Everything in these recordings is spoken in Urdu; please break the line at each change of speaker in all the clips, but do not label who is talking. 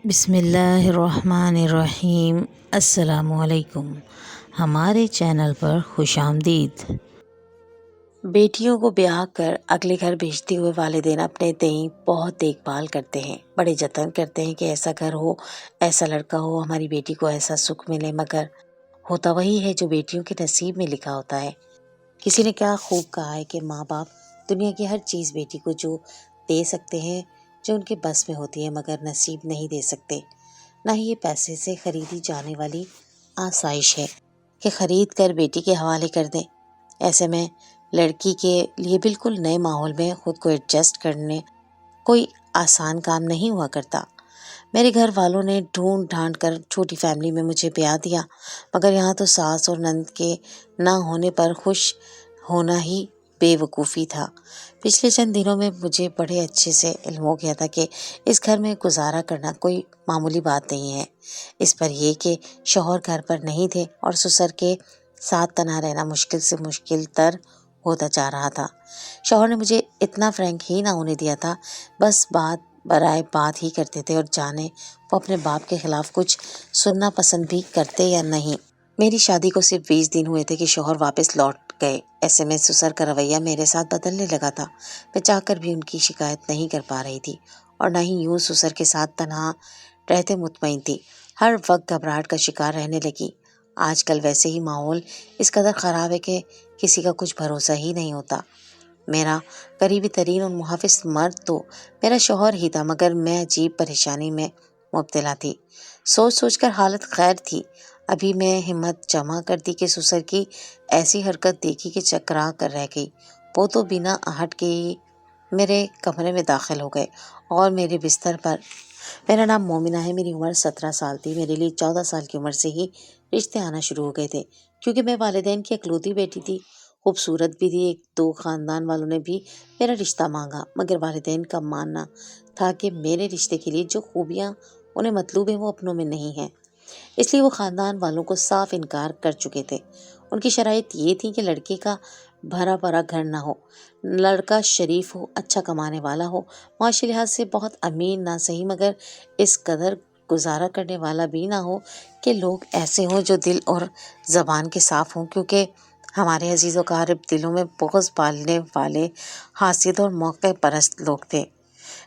بسم اللہ الرحمن الرحیم۔ السلام علیکم، ہمارے چینل پر خوش آمدید۔ بیٹیوں کو بیاہ کر اگلے گھر بھیجتے ہوئے والدین اپنے تئیں بہت دیکھ بھال کرتے ہیں، بڑے جتن کرتے ہیں کہ ایسا گھر ہو، ایسا لڑکا ہو، ہماری بیٹی کو ایسا سکھ ملے، مگر ہوتا وہی ہے جو بیٹیوں کے نصیب میں لکھا ہوتا ہے۔ کسی نے کیا خوب کہا ہے کہ ماں باپ دنیا کی ہر چیز بیٹی کو جو دے سکتے ہیں، جو ان کے بس میں ہوتی ہے، مگر نصیب نہیں دے سکتے۔ نہ ہی یہ پیسے سے خریدی جانے والی آسائش ہے کہ خرید کر بیٹی کے حوالے کر دیں۔ ایسے میں لڑکی کے لیے بالکل نئے ماحول میں خود کو ایڈجسٹ کرنے کوئی آسان کام نہیں ہوا کرتا۔ میرے گھر والوں نے ڈھونڈ ڈھانڈ کر چھوٹی فیملی میں مجھے بیاہ دیا، مگر یہاں تو ساس اور نند کے نہ ہونے پر خوش ہونا ہی بے وقوفی تھا۔ پچھلے چند دنوں میں مجھے بڑے اچھے سے علم ہو گیا تھا کہ اس گھر میں گزارا کرنا کوئی معمولی بات نہیں ہے۔ اس پر یہ کہ شوہر گھر پر نہیں تھے اور سسر کے ساتھ تنہا رہنا مشکل سے مشکل تر ہوتا جا رہا تھا۔ شوہر نے مجھے اتنا فرینک ہی نہ ہونے دیا تھا، بس بات برائے بات ہی کرتے تھے، اور جانے وہ اپنے باپ کے خلاف کچھ سننا پسند بھی کرتے یا نہیں۔ میری شادی کو صرف 20 دن ہوئے تھے کہ شوہر واپس لوٹ گئے۔ ایسے میں سسر کا رویہ میرے ساتھ بدلنے لگا تھا۔ میں چاہ کر بھی ان کی شکایت نہیں کر پا رہی تھی، اور نہ ہی یوں سسر کے ساتھ تنہا رہتے مطمئن تھی۔ ہر وقت گھبراہٹ کا شکار رہنے لگی۔ آج کل ویسے ہی ماحول اس قدر خراب ہے کہ کسی کا کچھ بھروسہ ہی نہیں ہوتا۔ میرا قریبی ترین اور محافظ مرد تو میرا شوہر ہی تھا، مگر میں عجیب پریشانی میں مبتلا تھی۔ سوچ سوچ کر حالت خیر تھی۔ ابھی میں ہمت جمع کر دی کہ سسر کی ایسی حرکت دیکھی کہ چکرا کر رہ گئی۔ وہ تو بنا آہٹ کے ہی میرے کمرے میں داخل ہو گئے اور میرے بستر پر۔ میرا نام مومنہ ہے، میری عمر 17 سال تھی۔ میرے لیے 14 سال کی عمر سے ہی رشتے آنا شروع ہو گئے تھے، کیونکہ میں والدین کی اکلوتی بیٹی تھی، خوبصورت بھی تھی۔ ایک دو خاندان والوں نے بھی میرا رشتہ مانگا، مگر والدین کا ماننا تھا کہ میرے رشتے کے لیے جو خوبیاں انہیں مطلوب ہیں وہ اپنوں میں نہیں ہیں، اس لیے وہ خاندان والوں کو صاف انکار کر چکے تھے۔ ان کی شرائط یہ تھی کہ لڑکے کا بھرا پڑا گھر نہ ہو، لڑکا شریف ہو، اچھا کمانے والا ہو، معاشی لحاظ سے بہت امیر نہ صحیح مگر اس قدر گزارا کرنے والا بھی نہ ہو کہ لوگ ایسے ہوں جو دل اور زبان کے صاف ہوں، کیونکہ ہمارے عزیز و اقارب دلوں میں بغض پالنے والے حاسد اور موقع پرست لوگ تھے۔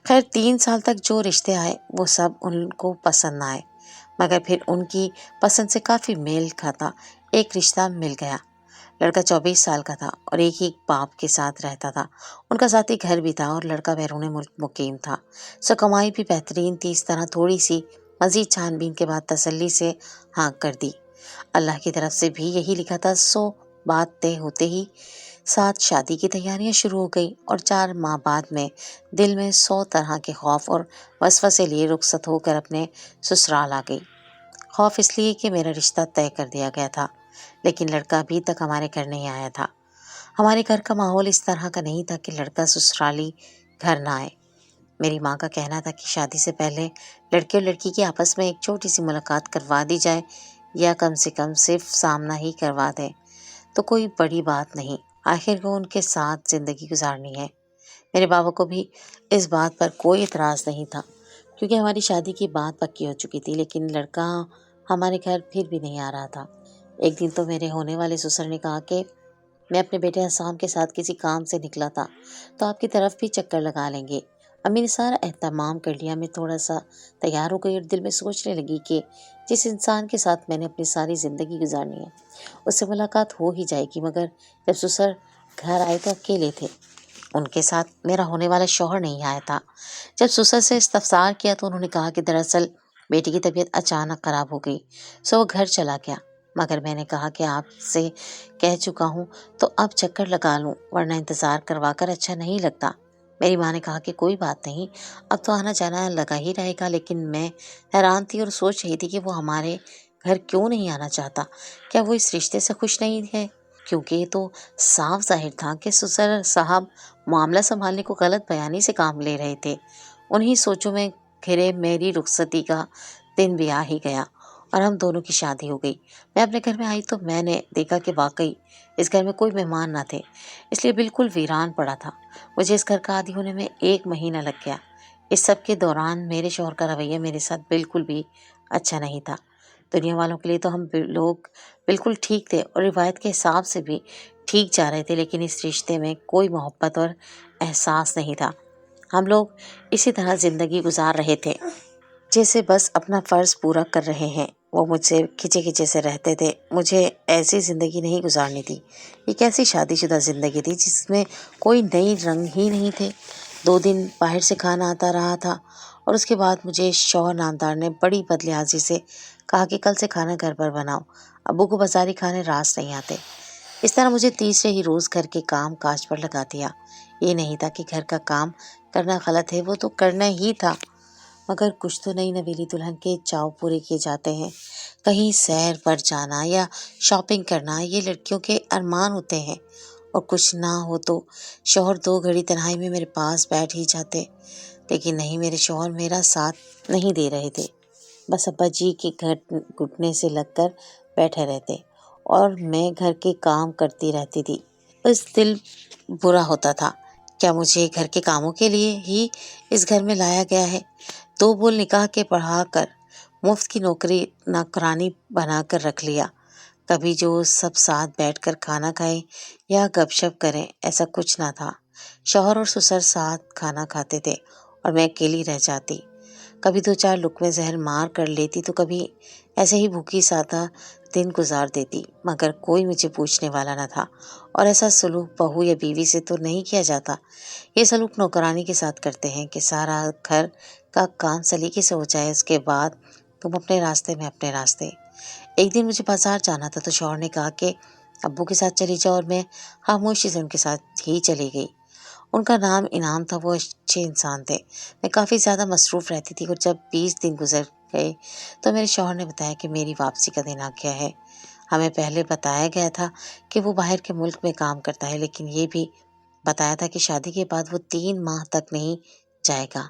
خیر 3 سال تک جو رشتے آئے وہ سب ان کو پسند نہ آئے، مگر پھر ان کی پسند سے کافی میل کھاتا ایک رشتہ مل گیا۔ لڑکا 24 سال کا تھا اور ایک ہی باپ کے ساتھ رہتا تھا۔ ان کا ذاتی گھر بھی تھا اور لڑکا بیرون ملک مقیم تھا، سو کمائی بھی بہترین تھی۔ اس طرح تھوڑی سی مزید چھان بین کے بعد تسلی سے ہاں کر دی۔ اللہ کی طرف سے بھی یہی لکھا تھا، سو بات طے ہوتے ہی ساتھ شادی کی تیاریاں شروع ہو گئی، اور 4 ماہ بعد میں دل میں 100 طرح کے خوف اور وسوسے لیے رخصت ہو کر اپنے سسرال آ گئی۔ خوف اس لیے کہ میرا رشتہ طے کر دیا گیا تھا، لیکن لڑکا ابھی تک ہمارے گھر نہیں آیا تھا۔ ہمارے گھر کا ماحول اس طرح کا نہیں تھا کہ لڑکا سسرالی گھر نہ آئے۔ میری ماں کا کہنا تھا کہ شادی سے پہلے لڑکے اور لڑکی کی آپس میں ایک چھوٹی سی ملاقات کروا دی جائے، یا کم سے کم صرف سامنا ہی کروا دیں تو کوئی بڑی بات نہیں، آخر کو ان کے ساتھ زندگی گزارنی ہے۔ میرے بابا کو بھی اس بات پر کوئی اعتراض نہیں تھا، کیونکہ ہماری شادی کی بات پکی ہو چکی تھی، لیکن لڑکا ہمارے گھر پھر بھی نہیں آ رہا تھا۔ ایک دن تو میرے ہونے والے سسر نے کہا کہ میں اپنے بیٹے حسام کے ساتھ کسی کام سے نکلا تھا، تو آپ کی طرف بھی چکر لگا لیں گے۔ امی نے سارا اہتمام کر لیا۔ میں تھوڑا سا تیار ہو گئی اور دل میں سوچنے لگی کہ جس انسان کے ساتھ میں نے اپنی ساری زندگی گزارنی ہے اس سے ملاقات ہو ہی جائے گی، مگر جب سسر گھر آئے تو اکیلے تھے، ان کے ساتھ میرا ہونے والا شوہر نہیں آیا تھا۔ جب سسر سے استفسار کیا تو انہوں نے کہا کہ دراصل بیٹی کی طبیعت اچانک خراب ہو گئی، سو وہ گھر چلا گیا۔ مگر میں نے کہا کہ آپ سے کہہ چکا ہوں تو اب چکر لگا لوں، ورنہ انتظار کروا کر اچھا نہیں لگتا۔ میری ماں نے کہا کہ کوئی بات نہیں، اب تو آنا جانا لگا ہی رہے گا، لیکن میں حیران تھی اور سوچ رہی تھی کہ وہ ہمارے گھر کیوں نہیں آنا چاہتا۔ کیا وہ اس رشتے سے خوش نہیں ہے؟ کیونکہ یہ تو صاف ظاہر تھا کہ سسر صاحب معاملہ سنبھالنے کو غلط بیانی سے کام لے رہے تھے۔ انہی سوچوں میں گھرے میری رخصتی کا دن بھی آ ہی گیا اور ہم دونوں کی شادی ہو گئی۔ میں اپنے گھر میں آئی تو میں نے دیکھا کہ واقعی اس گھر میں کوئی مہمان نہ تھے، اس لیے بالکل ویران پڑا تھا۔ مجھے اس گھر کا عادی ہونے میں 1 مہینہ لگ گیا۔ اس سب کے دوران میرے شوہر کا رویہ میرے ساتھ بالکل بھی اچھا نہیں تھا۔ دنیا والوں کے لیے تو ہم لوگ بالکل ٹھیک تھے اور روایت کے حساب سے بھی ٹھیک جا رہے تھے، لیکن اس رشتے میں کوئی محبت اور احساس نہیں تھا۔ ہم لوگ اسی طرح زندگی گزار رہے تھے جیسے بس اپنا فرض پورا کر رہے ہیں۔ وہ مجھ سے کھچے کھچے سے رہتے تھے۔ مجھے ایسی زندگی نہیں گزارنی تھی۔ یہ کیسی شادی شدہ زندگی تھی جس میں کوئی نئی رنگ ہی نہیں تھے۔ 2 دن باہر سے کھانا آتا رہا تھا اور اس کے بعد مجھے شوہر نامدار نے بڑی بدلحاظی سے کہا کہ کل سے کھانا گھر پر بناؤ، ابو کو بازاری کھانے راس نہیں آتے۔ اس طرح مجھے تیسرے ہی روز گھر کے کام کاج پر لگا دیا۔ یہ نہیں تھا کہ گھر کا کام کرنا غلط ہے، وہ تو کرنا ہی تھا، مگر کچھ تو نئی نویلی دلہن کے چاؤ پورے کیے جاتے ہیں۔ کہیں سیر پر جانا یا شاپنگ کرنا یہ لڑکیوں کے ارمان ہوتے ہیں، اور کچھ نہ ہو تو شوہر 2 گھڑی تنہائی میں میرے پاس بیٹھ ہی جاتے۔ لیکن نہیں، میرے شوہر میرا ساتھ نہیں دے رہے تھے۔ بس ابا جی کے گھٹنے سے لگ کر بیٹھے رہتے اور میں گھر کے کام کرتی رہتی تھی۔ اس دل برا ہوتا تھا، کیا مجھے گھر کے کاموں کے لیے ہی اس گھر میں لایا گیا ہے؟ 2 بول نکاح کے پڑھا کر مفت کی نوکرانی بنا کر رکھ لیا۔ کبھی جو سب ساتھ بیٹھ کر کھانا کھائیں یا گپ شپ کریں، ایسا کچھ نہ تھا۔ شوہر اور سسر ساتھ کھانا کھاتے تھے اور میں اکیلی رہ جاتی۔ کبھی 2-4 لقمے زہر مار کر لیتی تو کبھی ایسے ہی بھوکی سادہ دن گزار دیتی، مگر کوئی مجھے پوچھنے والا نہ تھا۔ اور ایسا سلوک بہو یا بیوی سے تو نہیں کیا جاتا۔ یہ سلوک نوکرانی کے ساتھ کرتے ہیں کہ سارا گھر کا کام سلیقے سے ہو جائے، اس کے بعد تم اپنے راستے میں اپنے راستے۔ ایک دن مجھے بازار جانا تھا تو شوہر نے کہا کہ ابو کے ساتھ چلی جاؤ، اور میں خاموشی سے ان کے ساتھ ہی چلی گئی۔ ان کا نام انعام تھا، وہ اچھے انسان تھے۔ میں کافی زیادہ مصروف رہتی تھی، اور جب 20 دن گزر گئے تو میرے شوہر نے بتایا کہ میری واپسی کا دن آ گیا ہے۔ ہمیں پہلے بتایا گیا تھا کہ وہ باہر کے ملک میں کام کرتا ہے، لیکن یہ بھی بتایا تھا کہ شادی کے بعد وہ 3 ماہ تک نہیں جائے گا۔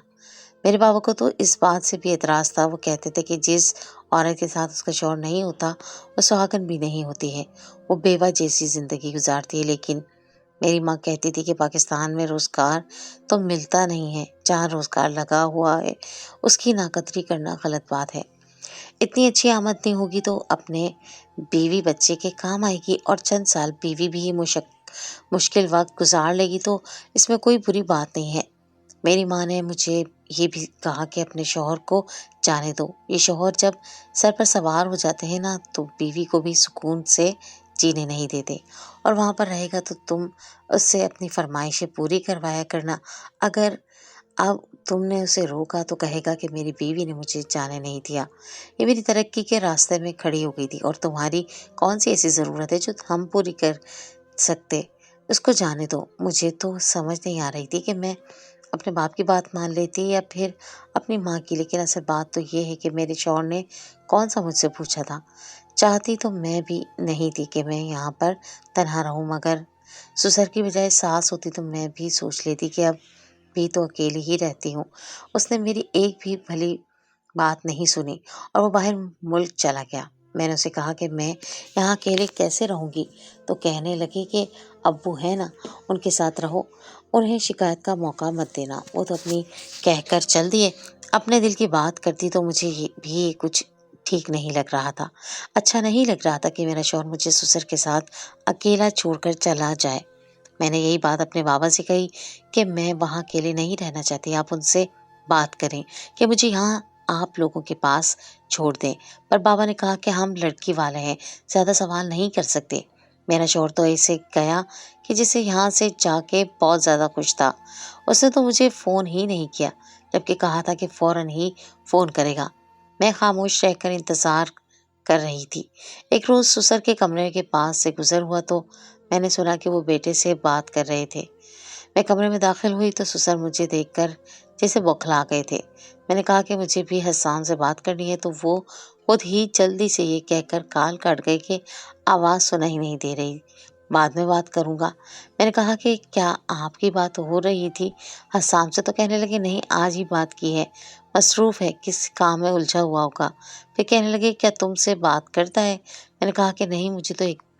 میرے بابا کو تو اس بات سے بھی اعتراض تھا۔ وہ کہتے تھے کہ جس عورت کے ساتھ اس کا شوہر نہیں ہوتا وہ سہاگن بھی نہیں ہوتی ہے، وہ بیوہ جیسی زندگی گزارتی ہے۔ لیکن میری ماں کہتی تھی کہ پاکستان میں روزگار تو ملتا نہیں ہے، جہاں روزگار لگا ہوا ہے اس کی ناقدری کرنا غلط بات ہے۔ اتنی اچھی آمدنی ہوگی تو اپنے بیوی بچے کے کام آئے گی، اور چند سال بیوی بھی مشکل وقت گزار لے گی تو اس میں کوئی بری بات نہیں ہے۔ میری ماں نے مجھے یہ بھی کہا کہ اپنے شوہر کو جانے دو، یہ شوہر جب سر پر سوار ہو جاتے ہیں نا تو بیوی کو بھی سکون سے جینے نہیں دیتے، اور وہاں پر رہے گا تو تم اس سے اپنی فرمائشیں پوری کروایا کرنا۔ اگر اب تم نے اسے روکا تو کہے گا کہ میری بیوی نے مجھے جانے نہیں دیا، یہ میری ترقی کے راستے میں کھڑی ہو گئی تھی، اور تمہاری کون سی ایسی ضرورت ہے جو ہم پوری کر سکتے؟ اس کو جانے دو۔ مجھے تو سمجھ نہیں آ رہی تھی کہ میں اپنے باپ کی بات مان لیتی یا پھر اپنی ماں کی، لیکن اصل بات تو یہ ہے کہ میرے شوہر نے کون سا مجھ سے پوچھا تھا۔ چاہتی تو میں بھی نہیں تھی کہ میں یہاں پر تنہا رہوں، مگر سسر کی بجائے ساس ہوتی تو میں بھی سوچ لیتی کہ اب بھی تو اکیلی ہی رہتی ہوں۔ اس نے میری ایک بھی بھلی بات نہیں سنی اور وہ باہر ملک چلا گیا۔ میں نے اسے کہا کہ میں یہاں اکیلے کیسے رہوں گی، تو کہنے لگی کہ ابو ہے نا، ان کے ساتھ رہو، انہیں شکایت کا موقع مت دینا، وہ تو اپنی کہہ کر چل دیے۔ اپنے دل کی بات کرتی تو مجھے بھی کچھ ٹھیک نہیں لگ رہا تھا۔ اچھا نہیں لگ رہا تھا کہ میرا شوہر مجھے سسر کے ساتھ اکیلا چھوڑ کر چلا جائے۔ میں نے یہی بات اپنے بابا سے کہی کہ میں وہاں اکیلے نہیں رہنا چاہتی، آپ ان سے بات کریں کہ مجھے یہاں آپ لوگوں کے پاس چھوڑ دیں۔ پر بابا نے کہا کہ ہم لڑکی والے ہیں، زیادہ سوال نہیں کر سکتے۔ میرا شوہر تو ایسے گیا کہ جسے یہاں سے جا کے بہت زیادہ خوش تھا۔ اس نے تو مجھے فون ہی نہیں کیا، جبکہ کہا تھا کہ فوراً ہی فون کرے گا۔ میں خاموش رہ کر انتظار کر رہی تھی۔ ایک روز سسر کے کمرے کے پاس سے گزر ہوا تو میں نے سنا کہ وہ بیٹے سے بات کر رہے تھے۔ میں کمرے میں داخل ہوئی تو سسر مجھے دیکھ کر جیسے بوکھلا گئے تھے۔ میں نے کہا کہ مجھے بھی حسان سے بات کرنی ہے، تو وہ خود ہی جلدی سے یہ کہہ کر کال کاٹ گئے کہ آواز سنائی نہیں دے رہی، بعد میں بات کروں گا۔ میں نے کہا کہ کیا آپ کی بات ہو رہی تھی حسام سے؟ تو کہنے لگے نہیں، آج ہی بات کی ہے، مصروف ہے، کس کام میں الجھا ہوا ہوگا۔ پھر کہنے لگے کیا تم سے بات کرتا ہے؟ میں نے کہا کہ نہیں، مجھے تو ایک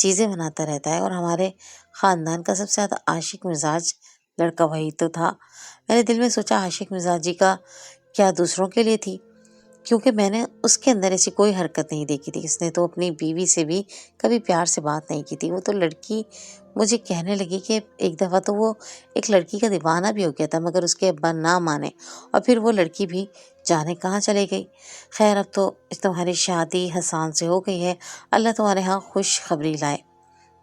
چیزیں بناتا رہتا ہے، اور ہمارے خاندان کا سب سے زیادہ عاشق مزاج لڑکا وہی تو تھا۔ میں نے دل میں سوچا عاشق مزاجی کا کیا دوسروں کے لیے تھی، کیونکہ میں نے اس کے اندر ایسی کوئی حرکت نہیں دیکھی تھی۔ اس نے تو اپنی بیوی سے بھی کبھی پیار سے بات نہیں کی تھی۔ وہ تو لڑکی مجھے کہنے لگی کہ ایک دفعہ تو وہ ایک لڑکی کا دیوانہ بھی ہو گیا تھا، مگر اس کے ابا نہ مانے، اور پھر وہ لڑکی بھی جانے کہاں چلے گئی۔ خیر اب تو تمہاری شادی حسان سے ہو گئی ہے، اللہ تمہارے ہاں خوش خبری لائے۔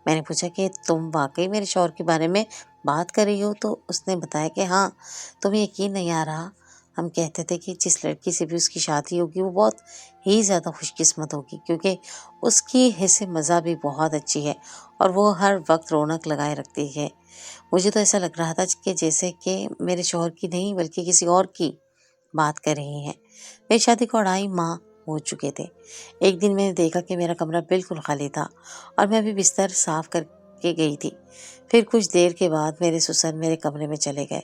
میں نے پوچھا کہ تم واقعی میرے شوہر کے بارے میں بات کر رہی ہو؟ تو اس نے بتایا کہ ہاں، تمہیں یقین نہیں آ رہا، ہم کہتے تھے کہ جس لڑکی سے بھی اس کی شادی ہوگی وہ بہت ہی زیادہ خوش قسمت ہوگی، کیونکہ اس کی حصے مزہ بھی بہت اچھی ہے اور وہ ہر وقت رونق لگائے رکھتی ہے۔ مجھے تو ایسا لگ رہا تھا کہ جیسے کہ میرے شوہر کی نہیں بلکہ کسی اور کی بات کر رہی ہیں۔ میری شادی کو 2.5 ماہ ہو چکے تھے۔ ایک دن میں نے دیکھا کہ میرا کمرہ بالکل خالی تھا اور میں ابھی بستر صاف کر کے گئی تھی۔ پھر کچھ دیر کے بعد میرے سسر میرے کمرے میں چلے گئے۔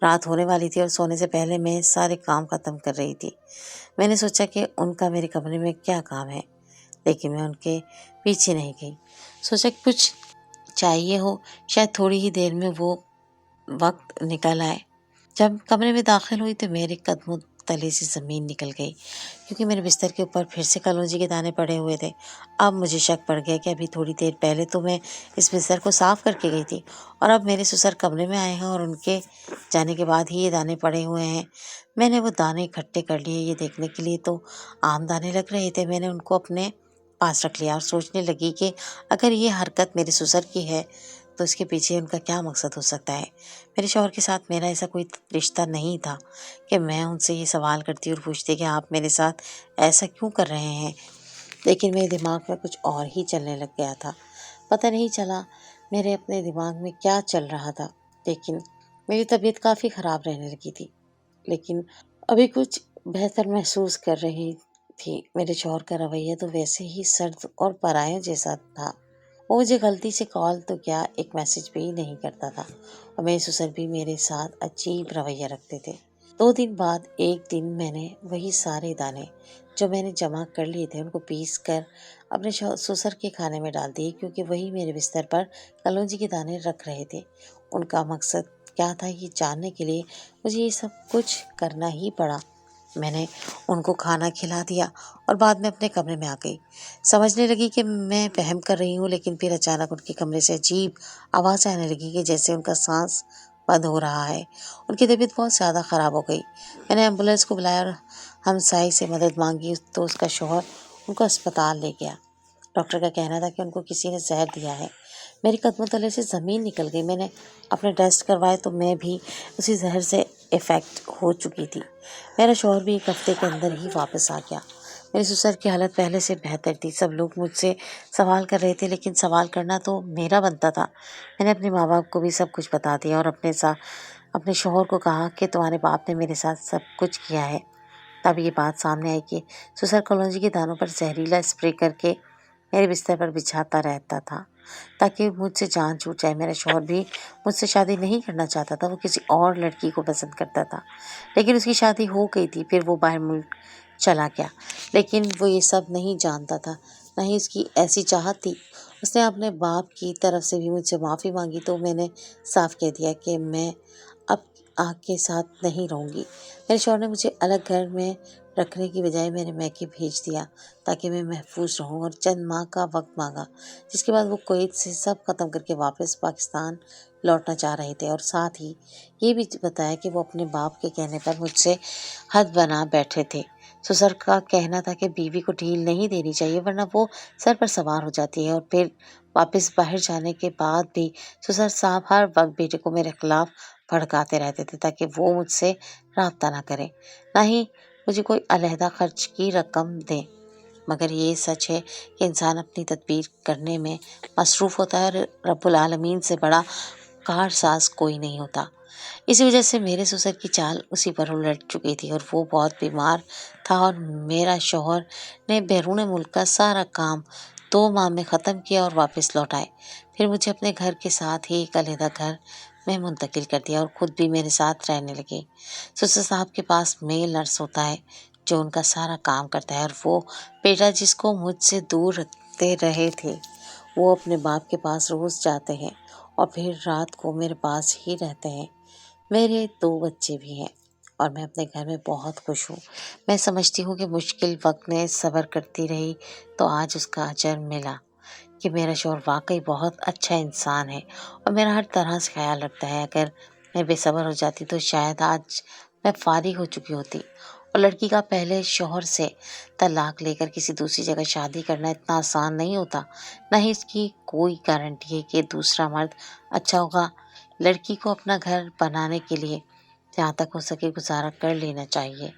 رات ہونے والی تھی اور سونے سے پہلے میں سارے کام ختم کر رہی تھی۔ میں نے سوچا کہ ان کا میرے کمرے میں کیا کام ہے، لیکن میں ان کے پیچھے نہیں گئی۔ سوچا کہ کچھ چاہیے ہو، شاید تھوڑی ہی دیر میں وہ وقت نکل آئے۔ جب کمرے میں داخل ہوئی تو میرے قدموں تلے سے زمین نکل گئی، کیونکہ میرے بستر کے اوپر پھر سے کلونجی کے دانے پڑے ہوئے تھے۔ اب مجھے شک پڑ گیا کہ ابھی تھوڑی دیر پہلے تو میں اس بستر کو صاف کر کے گئی تھی، اور اب میرے سسر کمرے میں آئے ہیں اور ان کے جانے کے بعد ہی یہ دانے پڑے ہوئے ہیں۔ میں نے وہ دانے اکٹھے کر لیے۔ یہ دیکھنے کے لیے تو عام دانے لگ رہے تھے۔ میں نے ان کو اپنے پاس رکھ لیا اور سوچنے لگی کہ اگر یہ حرکت میرے سسر کی ہے تو اس کے پیچھے ان کا کیا مقصد ہو سکتا ہے۔ میرے شوہر کے ساتھ میرا ایسا کوئی رشتہ نہیں تھا کہ میں ان سے یہ سوال کرتی اور پوچھتی کہ آپ میرے ساتھ ایسا کیوں کر رہے ہیں، لیکن میرے دماغ میں کچھ اور ہی چلنے لگ گیا تھا۔ پتہ نہیں چلا میرے اپنے دماغ میں کیا چل رہا تھا، لیکن میری طبیعت کافی خراب رہنے لگی تھی، لیکن ابھی کچھ بہتر محسوس کر رہی تھی۔ میرے شوہر کا رویہ تو ویسے ہی سرد اور پرائوں جیسا تھا۔ وہ مجھے غلطی سے کال تو کیا، ایک میسج بھی نہیں کرتا تھا، اور میرے سسر بھی میرے ساتھ عجیب رویہ رکھتے تھے۔ 2 دن بعد ایک دن میں نے وہی سارے دانے جو میں نے جمع کر لیے تھے ان کو پیس کر اپنے سسر کے کھانے میں ڈال دیے، کیونکہ وہی میرے بستر پر کلونجی کے دانے رکھ رہے تھے۔ ان کا مقصد کیا تھا یہ جاننے کے لیے مجھے یہ سب کچھ کرنا ہی پڑا۔ میں نے ان کو کھانا کھلا دیا اور بعد میں اپنے کمرے میں آ گئی۔ سمجھنے لگی کہ میں وہم کر رہی ہوں، لیکن پھر اچانک ان کے کمرے سے عجیب آواز آنے لگی کہ جیسے ان کا سانس بند ہو رہا ہے۔ ان کی طبیعت بہت زیادہ خراب ہو گئی۔ میں نے ایمبولینس کو بلایا اور ہمسائی سے مدد مانگی تو اس کا شوہر ان کو اسپتال لے گیا۔ ڈاکٹر کا کہنا تھا کہ ان کو کسی نے زہر دیا ہے۔ میری قدموں تلے سے زمین نکل گئی۔ میں نے اپنے ٹیسٹ کروائے تو میں بھی اسی زہر سے افیکٹ ہو چکی تھی۔ میرا شوہر بھی 1 ہفتے کے اندر ہی واپس آ گیا۔ میرے سسر کی حالت پہلے سے بہتر تھی۔ سب لوگ مجھ سے سوال کر رہے تھے، لیکن سوال کرنا تو میرا بنتا تھا۔ میں نے اپنے ماں باپ کو بھی سب کچھ بتا دیا اور اپنے شوہر کو کہا کہ تمہارے باپ نے میرے ساتھ سب کچھ کیا ہے۔ تب یہ بات سامنے آئی کہ سسر کلونجی کے دانوں پر زہریلا اسپرے کر کے میرے بستر پر بچھاتا رہتا تھا تاکہ مجھ سے جان چھوٹ جائے۔ میرا شوہر بھی مجھ سے شادی نہیں کرنا چاہتا تھا، وہ کسی اور لڑکی کو پسند کرتا تھا، لیکن اس کی شادی ہو گئی تھی۔ پھر وہ باہر ملک چلا گیا، لیکن وہ یہ سب نہیں جانتا تھا، نہ ہی اس کی ایسی چاہت تھی۔ اس نے اپنے باپ کی طرف سے بھی مجھ سے معافی مانگی تو میں نے صاف کہہ دیا کہ میں اب آگ کے ساتھ نہیں رہوں گی۔ میرے شوہر نے مجھے الگ گھر میں رکھنے کی بجائے میرے میکے بھیج دیا تاکہ میں محفوظ رہوں، اور چند ماہ کا وقت مانگا، جس کے بعد وہ کویت سے سب ختم کر کے واپس پاکستان لوٹنا چاہ رہے تھے، اور ساتھ ہی یہ بھی بتایا کہ وہ اپنے باپ کے کہنے پر مجھ سے حد بنا بیٹھے تھے۔ سسر کا کہنا تھا کہ بیوی کو ڈھیل نہیں دینی چاہیے ورنہ وہ سر پر سوار ہو جاتی ہے، اور پھر واپس باہر جانے کے بعد بھی سسر صاحب ہر وقت بیٹے کو میرے خلاف بھڑکاتے رہتے تھے تاکہ وہ مجھ سے رابطہ نہ کرے، نہ ہی مجھے کوئی علیحدہ خرچ کی رقم دیں۔ مگر یہ سچ ہے کہ انسان اپنی تدبیر کرنے میں مصروف ہوتا ہے اور رب العالمین سے بڑا کارساز کوئی نہیں ہوتا۔ اسی وجہ سے میرے سسر کی چال اسی پر الٹ چکی تھی، اور وہ بہت بیمار تھا، اور میرا شوہر نے بیرون ملک کا سارا کام 2 ماہ میں ختم کیا اور واپس لوٹ آئے۔ پھر مجھے اپنے گھر کے ساتھ ہی ایک علیحدہ گھر میں منتقل کر دیا اور خود بھی میرے ساتھ رہنے لگے۔ سسر صاحب کے پاس میل نرس ہوتا ہے جو ان کا سارا کام کرتا ہے، اور وہ بیٹا جس کو مجھ سے دور رکھتے رہے تھے وہ اپنے باپ کے پاس روز جاتے ہیں اور پھر رات کو میرے پاس ہی رہتے ہیں۔ میرے 2 بچے بھی ہیں اور میں اپنے گھر میں بہت خوش ہوں۔ میں سمجھتی ہوں کہ مشکل وقت میں صبر کرتی رہی تو آج اس کا اجر ملا، کہ میرا شوہر واقعی بہت اچھا انسان ہے اور میرا ہر طرح سے خیال رکھتا ہے۔ اگر میں بے صبر ہو جاتی تو شاید آج میں فارغ ہو چکی ہوتی۔ اور لڑکی کا پہلے شوہر سے طلاق لے کر کسی دوسری جگہ شادی کرنا اتنا آسان نہیں ہوتا، نہ ہی اس کی کوئی گارنٹی ہے کہ دوسرا مرد اچھا ہوگا۔ لڑکی کو اپنا گھر بنانے کے لیے جہاں تک ہو سکے گزارا کر لینا چاہیے۔